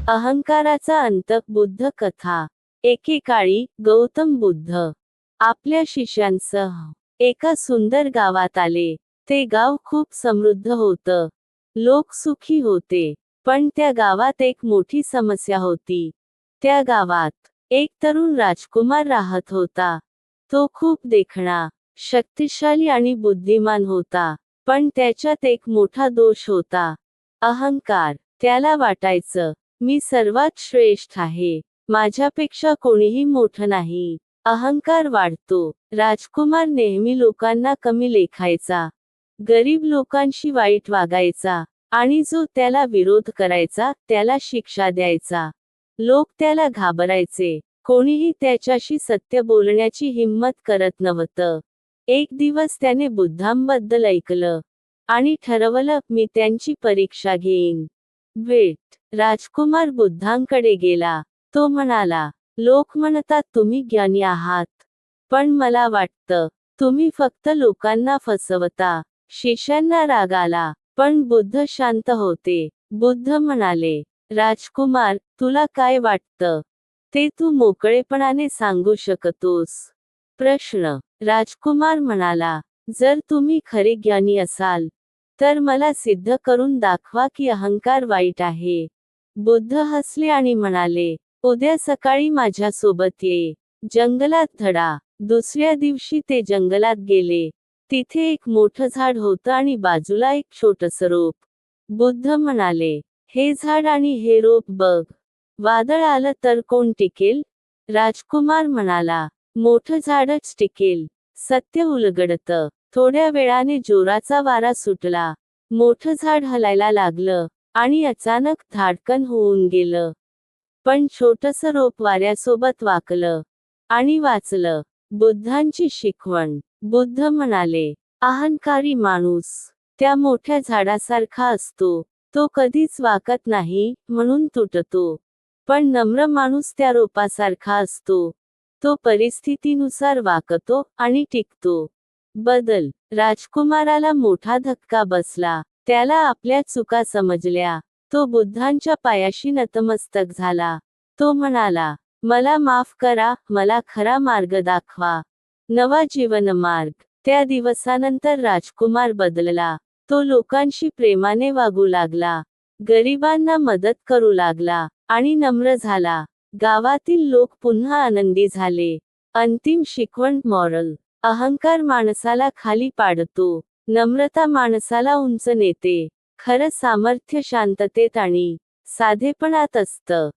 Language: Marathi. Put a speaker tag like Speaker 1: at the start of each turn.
Speaker 1: अहंकाराचा अंत. बुद्ध कथा. एकेकाळी गौतम बुद्ध आपल्या शिष्यांसह एका सुंदर गावात आले. ते गाव खूप समृद्ध होतं. लोक सुखी होते. पण त्या गावात एक मोठी समस्या होती. त्या गावात एक तरुण राजकुमार राहत होता. तो खूप देखणा, शक्तिशाली आणि बुद्धिमान होता. पण त्याच्यात एक मोठा दोष होता. अहंकार. त्याला वाटायचं, मी सर्वात श्रेष्ठ आहे. माझ्यापेक्षा कोणीही मोठं नाही. अहंकार वाढतो. राजकुमार नेहमी लोकांना कमी लेखायचा. गरीब लोकांशी वाईट वागायचा. आणि जो त्याला विरोध करायचा त्याला शिक्षा द्यायचा. लोक त्याला घाबरायचे. कोणीही त्याच्याशी सत्य बोलण्याची हिंमत करत नव्हतं. एक दिवस त्याने बुद्धांबद्दल ऐकलं. आणि ठरवलं, मी त्यांची परीक्षा घेईन. वेट. राजकुमार बुद्धांकडे गेला. तो म्हणाला, लोक म्हणतात तुम्ही ज्ञानी आहात. पण मला वाटतं, तुम्ही फक्त लोकांना फसवता. शिष्यांना राग आला. पण बुद्ध शांत होते. बुद्ध म्हणाले, राजकुमार, तुला काय वाटतं? ते तू मोकळेपणाने सांगू शकतोस. प्रश्न. राजकुमार म्हणाला, जर तुम्ही खरे ज्ञानी असाल, तर मला सिद्ध करून दाखवा की अहंकार वाईट आहे. बुद्ध हसले आणि म्हणाले, उद्या सकाळी माझ्यासोबत ये. जंगलात धडा. दुसऱ्या दिवशी ते जंगलात गेले. तिथे एक मोठं झाड होतं आणि बाजूला एक छोटंसं रोप. बुद्ध म्हणाले, हे झाड आणि हे रोप बघ. वादळ आलं तर कोण टिकेल? राजकुमार म्हणाला, मोठं झाडच टिकेल. सत्य उलगडतं. थोड्या वेळाने जोराचा वारा सुटला. मोठं झाड हलायला लागलं. आणि अचानक धाडकन होऊन गेलं. पण छोटंसं रोप वाऱ्यासोबत वाकलं. आणि वाचलं. बुद्धांची शिकवण. बुद्ध म्हणाले, अहंकारी माणूस त्या मोठ्या झाडासारखा असतो. तो कधीच वाकत नाही, म्हणून तुटतो. पण नम्र माणूस त्या रोपासारखा असतो. तो परिस्थितीनुसार वाकतो आणि टिकतो. बदल. राजकुमाराला मोठा धक्का बसला. त्याला आपल्या चुका समजल्या. तो बुद्धांच्या पायाशी नतमस्तक झाला. तो म्हणाला, मला माफ करा, मला खरा मार्ग दाखवा. नवा जीवनमार्ग. त्या दिवसानंतर राजकुमार बदलला. तो लोकांशी प्रेमाने वागू लागला. गरिबांना मदत करू लागला. आणि नम्र झाला. गावातील लोक पुन्हा आनंदी झाले. अंतिम शिकवण. मॉरल. अहंकार माणसाला खाली पाडतो. नम्रता माणसाला उंच नेते. खरं सामर्थ्य शांततेत आणि साधेपणात असतं.